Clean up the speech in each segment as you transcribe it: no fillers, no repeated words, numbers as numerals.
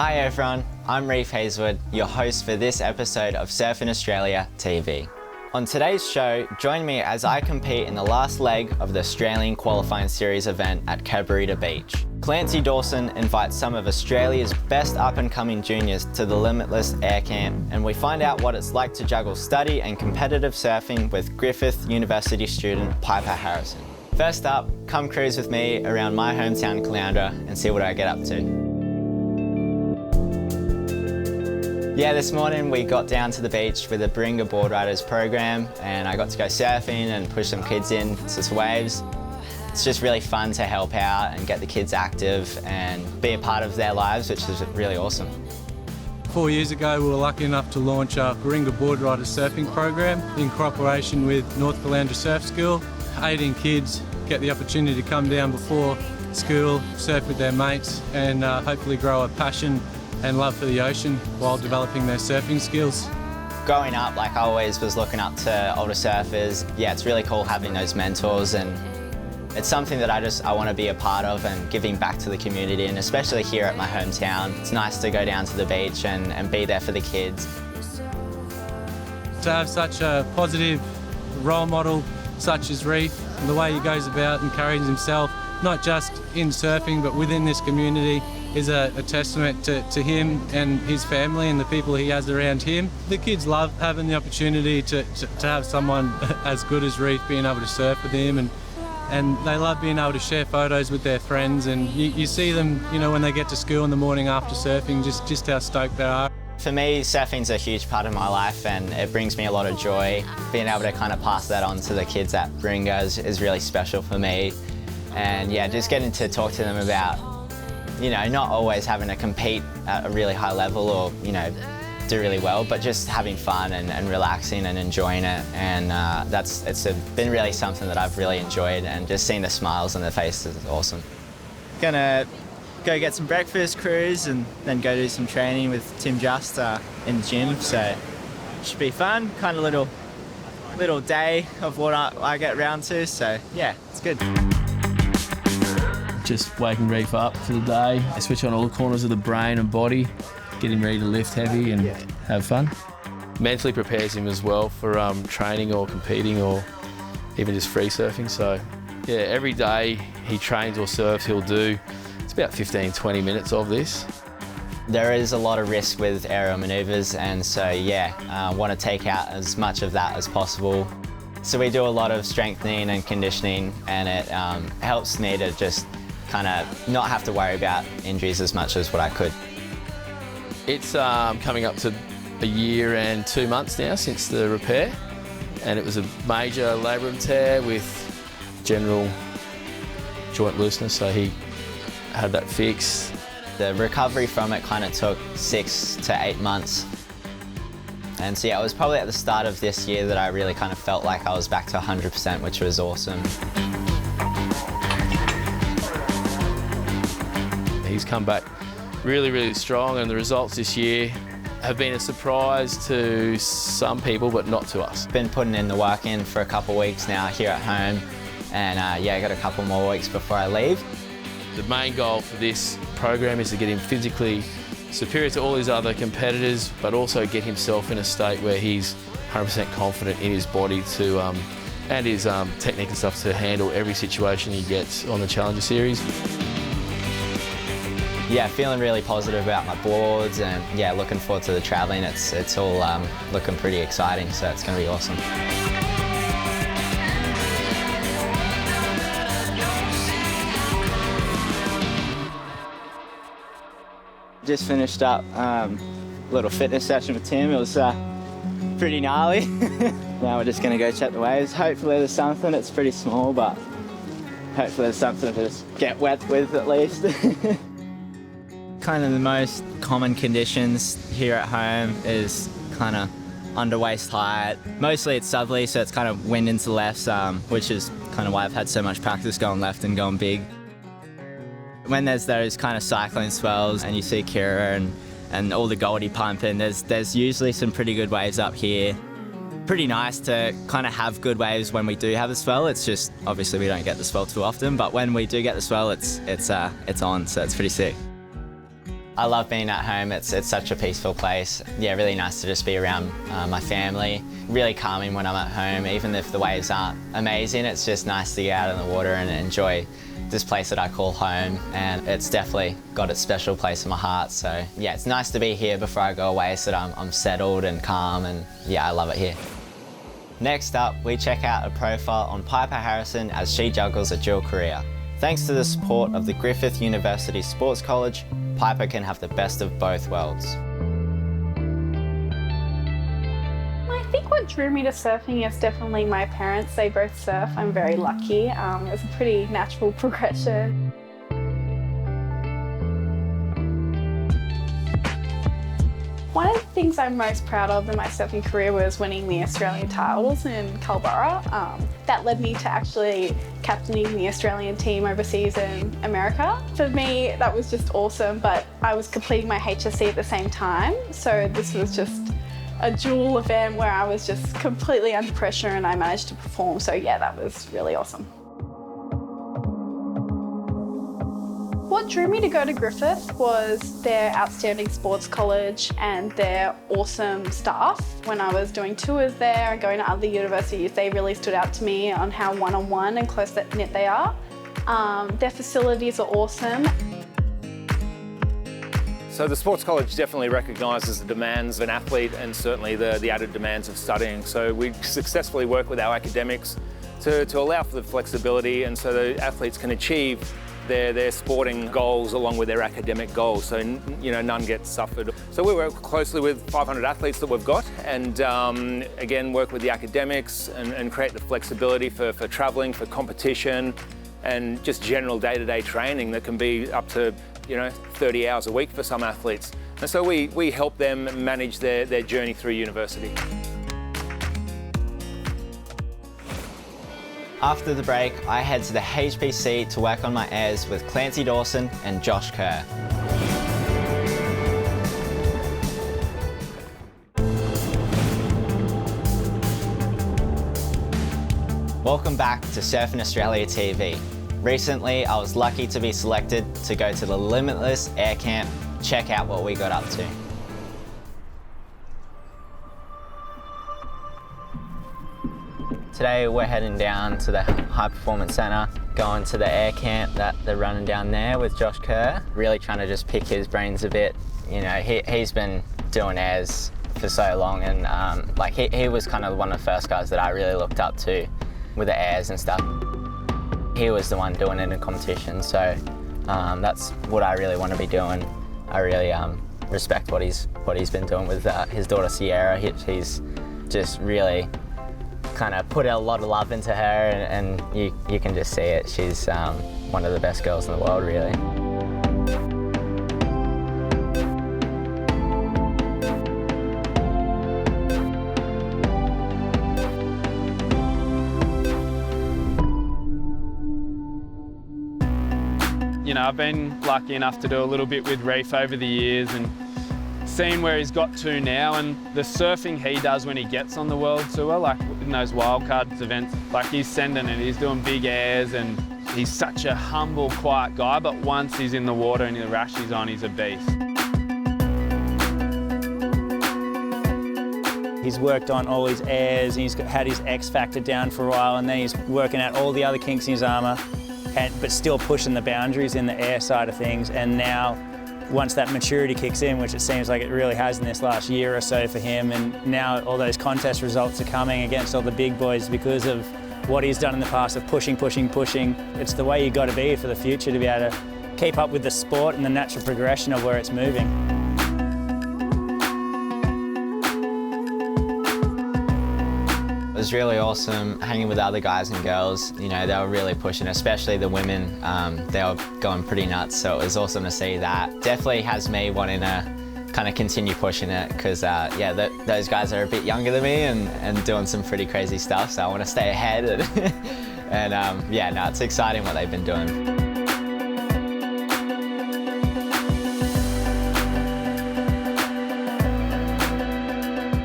Hi everyone, I'm Reef Heazlewood, your host for this episode of Surfing Australia TV. On today's show, join me as I compete in the last leg of the Australian Qualifying Series event at Cabarita Beach. Clancy Dawson invites some of Australia's best up-and-coming juniors to the Limitless Air Camp, and we find out what it's like to juggle study and competitive surfing with Griffith University student Piper Harrison. First up, come cruise with me around my hometown Caloundra and see what I get up to. Yeah, this morning we got down to the beach with the Baringa Board Riders program, and I got to go surfing and push some kids in to some waves. It's just really fun to help out and get the kids active and be a part of their lives, which is really awesome. 4 years ago we were lucky enough to launch our Baringa Board Riders surfing program in cooperation with North Caloundra Surf School. 18 kids get the opportunity to come down before school, surf with their mates and hopefully grow a passion and love for the ocean while developing their surfing skills. Growing up, I always was looking up to older surfers. Yeah, it's really cool having those mentors, and it's something that I want to be a part of and giving back to the community, and especially here at my hometown. It's nice to go down to the beach and be there for the kids. To have such a positive role model such as Reef, and the way he goes about encouraging himself, not just in surfing but within this community, is a testament to him and his family and the people he has around him. The kids love having the opportunity to have someone as good as Reef being able to surf with him, and they love being able to share photos with their friends, and you see them, you know, when they get to school in the morning after surfing, just how stoked they are. For me, surfing's a huge part of my life and it brings me a lot of joy. Being able to kind of pass that on to the kids at Baringa is really special for me. And yeah, just getting to talk to them about, you know, not always having to compete at a really high level or, you know, do really well, but just having fun and relaxing and enjoying it. And it's been really something that I've really enjoyed, and just seeing the smiles on their faces is awesome. Gonna go get some breakfast, cruise, and then go do some training with Tim Just in the gym, so should be fun. Kind of little day of what I get round to, so yeah, it's good. Just waking Reef up for the day. I switch on all the corners of the brain and body, getting ready to lift heavy and have fun. Mentally prepares him as well for training or competing or even just free surfing. So yeah, every day he trains or surfs, he'll do, it's about 15-20 minutes of this. There is a lot of risk with aerial manoeuvres, and so yeah, I want to take out as much of that as possible. So we do a lot of strengthening and conditioning, and it helps me to just kind of not have to worry about injuries as much as what I could. It's coming up to a year and 2 months now since the repair, and it was a major labrum tear with general joint looseness, so he had that fixed. The recovery from it kind of took 6 to 8 months. And so yeah, it was probably at the start of this year that I really kind of felt like I was back to 100%, which was awesome. He's come back really, really strong, and the results this year have been a surprise to some people, but not to us. Been putting in the work in for a couple of weeks now here at home, and yeah, I got a couple more weeks before I leave. The main goal for this program is to get him physically superior to all his other competitors, but also get himself in a state where he's 100% confident in his body to, and his technique and stuff to handle every situation he gets on the Challenger Series. Yeah, feeling really positive about my boards, and yeah, looking forward to the travelling. It's all looking pretty exciting, so it's going to be awesome. Just finished up a little fitness session with Tim. It was pretty gnarly. Now we're just going to go check the waves. Hopefully there's something. It's pretty small, but hopefully there's something to just get wet with at least. Kind of the most common conditions here at home is kind of under waist height. Mostly it's southerly, so it's kind of wind into the left, which is kind of why I've had so much practice going left and going big. When there's those kind of cyclone swells and you see Kira and all the Goldie pumping, there's usually some pretty good waves up here. Pretty nice to kind of have good waves when we do have a swell. It's just, obviously we don't get the swell too often, but when we do get the swell, it's on, so it's pretty sick. I love being at home. It's such a peaceful place. Yeah, really nice to just be around my family. Really calming when I'm at home, even if the waves aren't amazing. It's just nice to get out in the water and enjoy this place that I call home, and it's definitely got its special place in my heart. So yeah, it's nice to be here before I go away so that I'm settled and calm, and yeah, I love it here. Next up, we check out a profile on Piper Harrison as she juggles a dual career. Thanks to the support of the Griffith University Sports College, Piper can have the best of both worlds. I think what drew me to surfing is definitely my parents. They both surf. I'm very lucky. It was a pretty natural progression. One of the things I'm most proud of in my surfing career was winning the Australian titles in Culburra. That led me to actually captaining the Australian team overseas in America. For me, that was just awesome, but I was completing my HSC at the same time, so this was just a dual event where I was just completely under pressure and I managed to perform, so yeah, that was really awesome. What drew me to go to Griffith was their outstanding sports college and their awesome staff. When I was doing tours there and going to other universities, they really stood out to me on how one-on-one and close-knit they are. Their facilities are awesome. So the sports college definitely recognises the demands of an athlete and certainly the added demands of studying. So we successfully work with our academics to allow for the flexibility, and so the athletes can achieve their sporting goals along with their academic goals, so none gets suffered. So we work closely with 500 athletes that we've got, and again work with the academics and create the flexibility for travelling, for competition, and just general day-to-day training that can be up to 30 hours a week for some athletes. And so we help them manage their journey through university. After the break, I head to the HPC to work on my airs with Clancy Dawson and Josh Kerr. Welcome back to Surfing Australia TV. Recently, I was lucky to be selected to go to the Limitless Air Camp. Check out what we got up to. Today we're heading down to the High Performance Centre, going to the air camp that they're running down there with Josh Kerr. Really trying to just pick his brains a bit. He's been doing airs for so long, and he was kind of one of the first guys that I really looked up to with the airs and stuff. He was the one doing it in competition, so that's what I really want to be doing. I really respect what he's been doing with his daughter Sierra. He's just really kind of put a lot of love into her, and you can just see it. She's one of the best girls in the world, really. I've been lucky enough to do a little bit with Reef over the years and seen where he's got to now, and the surfing he does when he gets on the world tour, like in those wildcards events, like he's sending it, he's doing big airs, and he's such a humble, quiet guy, but once he's in the water and the rash is on, he's a beast. He's worked on all his airs, and he's had his X factor down for a while, and then he's working out all the other kinks in his armour, but still pushing the boundaries in the air side of things. And now, once that maturity kicks in, which it seems like it really has in this last year or so for him, and now all those contest results are coming against all the big boys because of what he's done in the past of pushing. It's the way you've got to be for the future to be able to keep up with the sport and the natural progression of where it's moving. It was really awesome hanging with other guys and girls. They were really pushing, especially the women. They were going pretty nuts, so it was awesome to see that. Definitely has me wanting to kind of continue pushing it, because those guys are a bit younger than me and doing some pretty crazy stuff, so I want to stay ahead. It's exciting what they've been doing.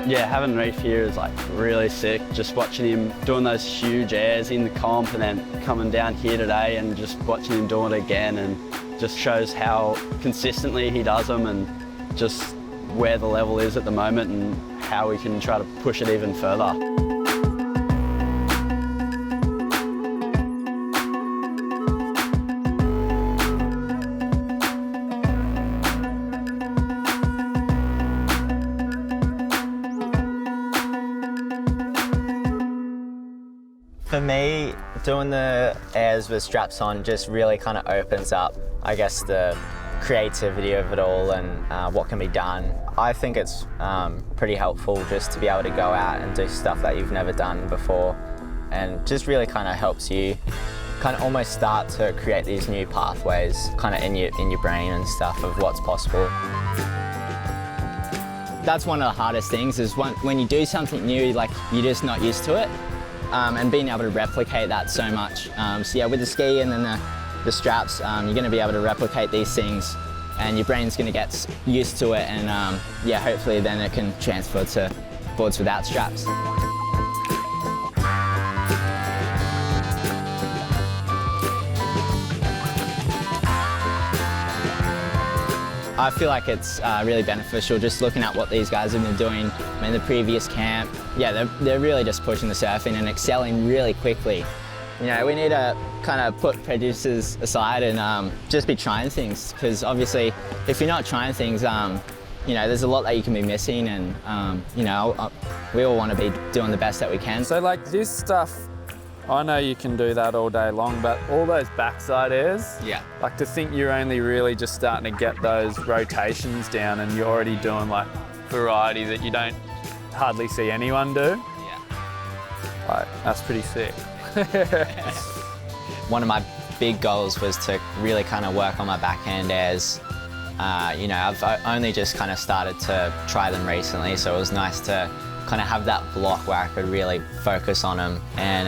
Yeah, having Reef here is really sick. Just watching him doing those huge airs in the comp and then coming down here today and just watching him doing it again, and just shows how consistently he does them and just where the level is at the moment and how we can try to push it even further. For me, doing the airs with straps on just really kind of opens up, I guess, the creativity of it all and what can be done. I think it's pretty helpful just to be able to go out and do stuff that you've never done before, and just really kind of helps you kind of almost start to create these new pathways kind of in your brain and stuff of what's possible. That's one of the hardest things is when you do something new, like you're just not used to it. And being able to replicate that so much. So yeah, with the ski and then the straps, you're going to be able to replicate these things and your brain's going to get used to it, and yeah, hopefully then it can transfer to boards without straps. I feel like it's really beneficial just looking at what these guys have been doing in the previous camp. Yeah, they're really just pushing the surfing and excelling really quickly. You know, we need to kind of put prejudices aside and just be trying things, because obviously if you're not trying things, you know, there's a lot that you can be missing, and you know, we all want to be doing the best that we can. So like this stuff, I know you can do that all day long, but all those backside airs, yeah, like to think you're only really just starting to get those rotations down and you're already doing like variety that you don't hardly see anyone do. Yeah. Like, that's pretty sick. One of my big goals was to really kind of work on my backhand airs. You know, I've only just kind of started to try them recently, so it was nice to kind of have that block where I could really focus on them. And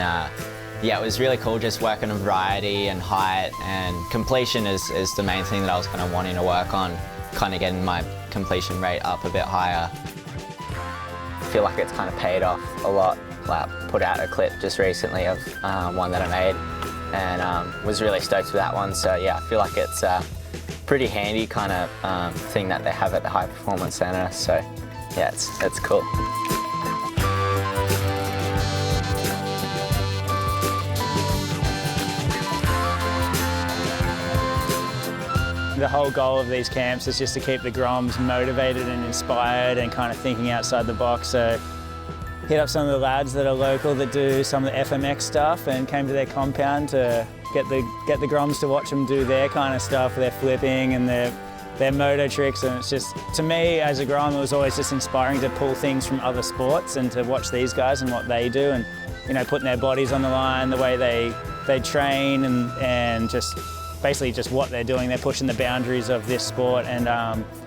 yeah, it was really cool just working on variety and height, and completion is the main thing that I was kind of wanting to work on, kind of getting my completion rate up a bit higher. I feel like it's kind of paid off a lot. Like, put out a clip just recently of one that I made, and was really stoked with that one. So yeah, I feel like it's a pretty handy kind of thing that they have at the High Performance Centre. So yeah, it's cool. The whole goal of these camps is just to keep the Groms motivated and inspired and kind of thinking outside the box. So hit up some of the lads that are local that do some of the FMX stuff, and came to their compound to get the Groms to watch them do their kind of stuff, their flipping and their moto tricks. And it's just, to me as a Grom, it was always just inspiring to pull things from other sports and to watch these guys and what they do, and you know, putting their bodies on the line, the way they train, and just basically just what they're doing. They're pushing the boundaries of this sport, and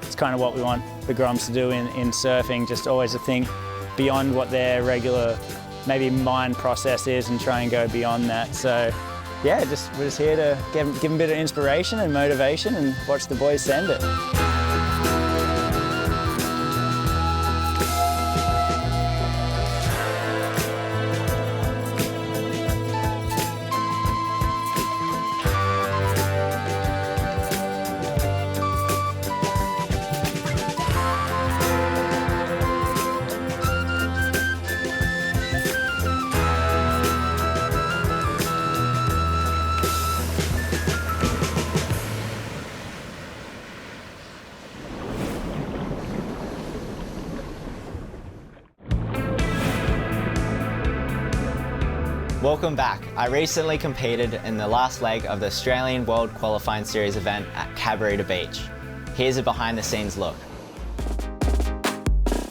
it's kind of what we want the Groms to do in surfing, just always to think beyond what their regular maybe mind process is and try and go beyond that. So yeah, we're just here to give them a bit of inspiration and motivation and watch the boys send it. Welcome back. I recently competed in the last leg of the Australian World Qualifying Series event at Cabarita Beach. Here's a behind the scenes look.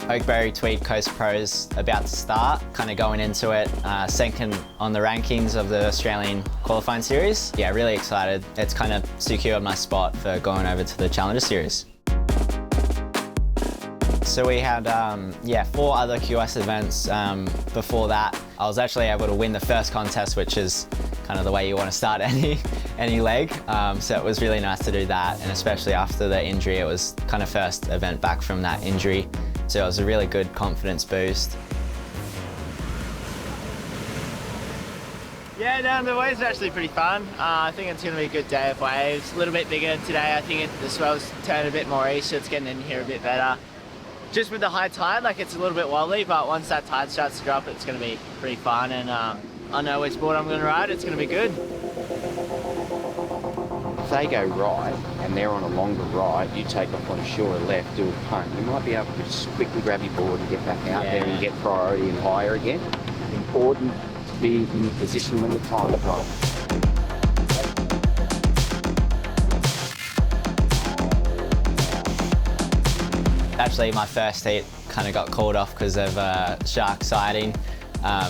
Oakberry Tweed Coast Pros about to start, kind of going into it, second on the rankings of the Australian Qualifying Series. Yeah, really excited. It's kind of secured my spot for going over to the Challenger Series. So we had 4 other QS events before that. I was actually able to win the first contest, which is kind of the way you want to start any leg. So it was really nice to do that, and especially after the injury, it was kind of first event back from that injury. So it was a really good confidence boost. Yeah, no, the waves are actually pretty fun. I think it's going to be a good day of waves. A little bit bigger today. I think the swell's turned a bit more east, so it's getting in here a bit better. Just with the high tide, like it's a little bit wobbly, but once that tide starts to drop, it's going to be pretty fun. And I know which board I'm going to ride. It's going to be good. If they go right and they're on a longer ride, you take off on a shorter left, do a punt. You might be able to just quickly grab your board and get back out there and get priority and higher again. Important to be in the position when the time is right. Actually, my first heat kind of got called off because of shark sighting.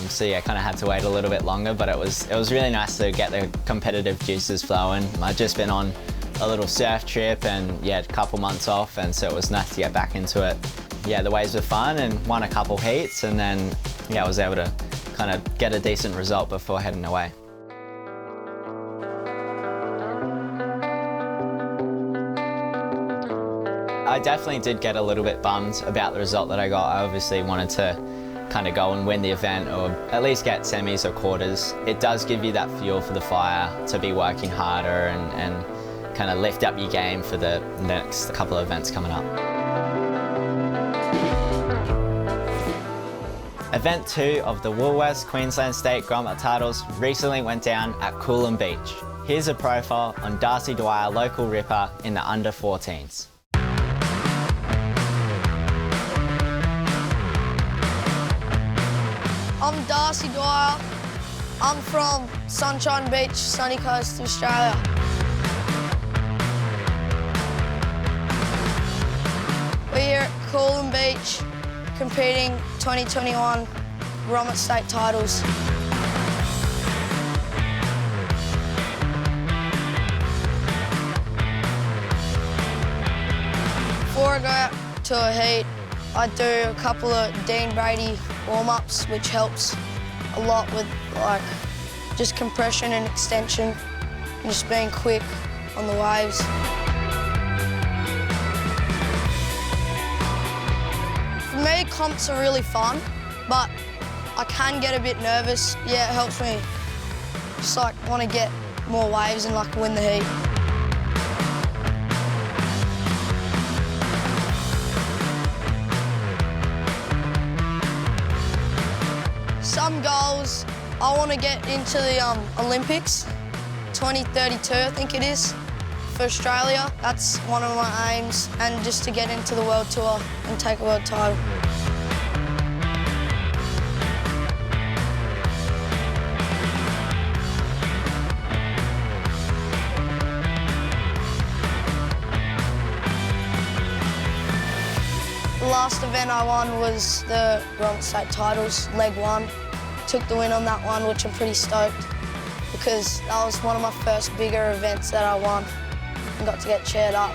So yeah, kind of had to wait a little bit longer, but it was really nice to get the competitive juices flowing. I'd just been on a little surf trip and yeah, a couple months off, and so it was nice to get back into it. Yeah, the waves were fun and won a couple heats, and then yeah, I was able to kind of get a decent result before heading away. I definitely did get a little bit bummed about the result that I got. I obviously wanted to kind of go and win the event, or at least get semis or quarters. It does give you that fuel for the fire to be working harder and kind of lift up your game for the next couple of events coming up. Event 2 of the Woolworths Queensland State Grommet Titles recently went down at Coolum Beach. Here's a profile on Darcy Dwyer, local ripper in the under 14s. I'm Darcy Dwyer. I'm from Sunshine Beach, sunny coast of Australia. We're here at Coolum Beach competing 2021 Grommet State Titles. Before I go out to a heat, I do a couple of Dean Brady warm-ups, which helps a lot with like just compression and extension and just being quick on the waves. For me, comps are really fun, but I can get a bit nervous. Yeah, it helps me just like want to get more waves and like win the heat. Some goals, I want to get into the Olympics, 2032 I think it is, for Australia. That's one of my aims, and just to get into the World Tour and take a world title. The last event I won was the Grommet State Titles, leg 1. Took the win on that one, which I'm pretty stoked because that was one of my first bigger events that I won and got to get cheered up.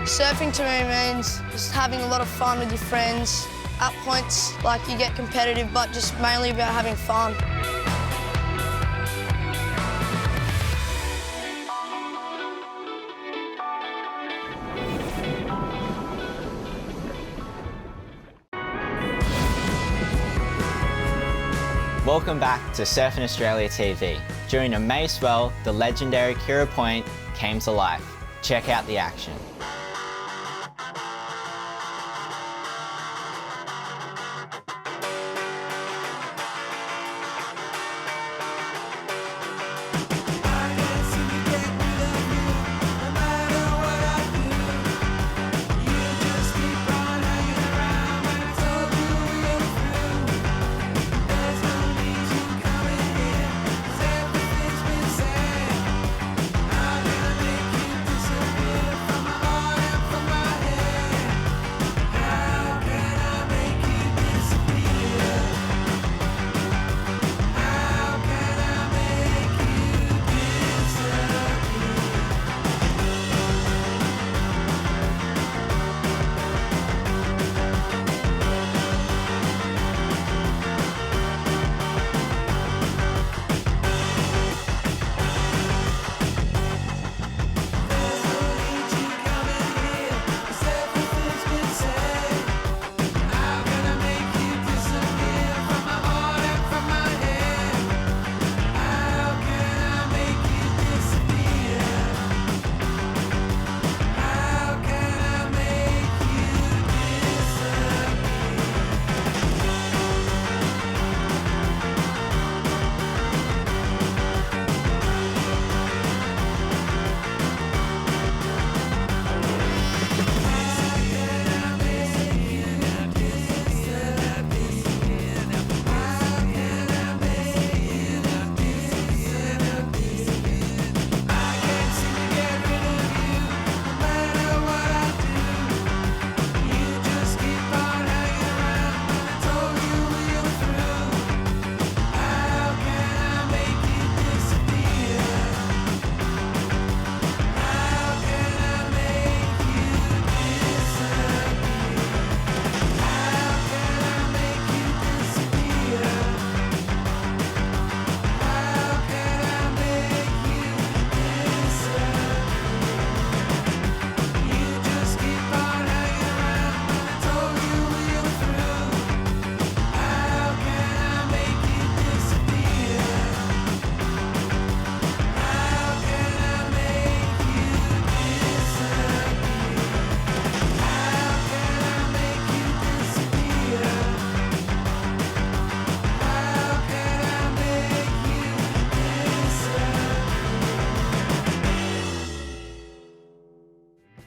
Surfing to me means just having a lot of fun with your friends. At points, like you get competitive, but just mainly about having fun. Welcome back to Surfing Australia TV. During a May swell, the legendary Kira Point came to life. Check out the action.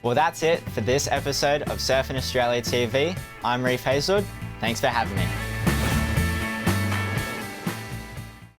Well, that's it for this episode of Surfing Australia TV. I'm Reef Heazlewood. Thanks for having me.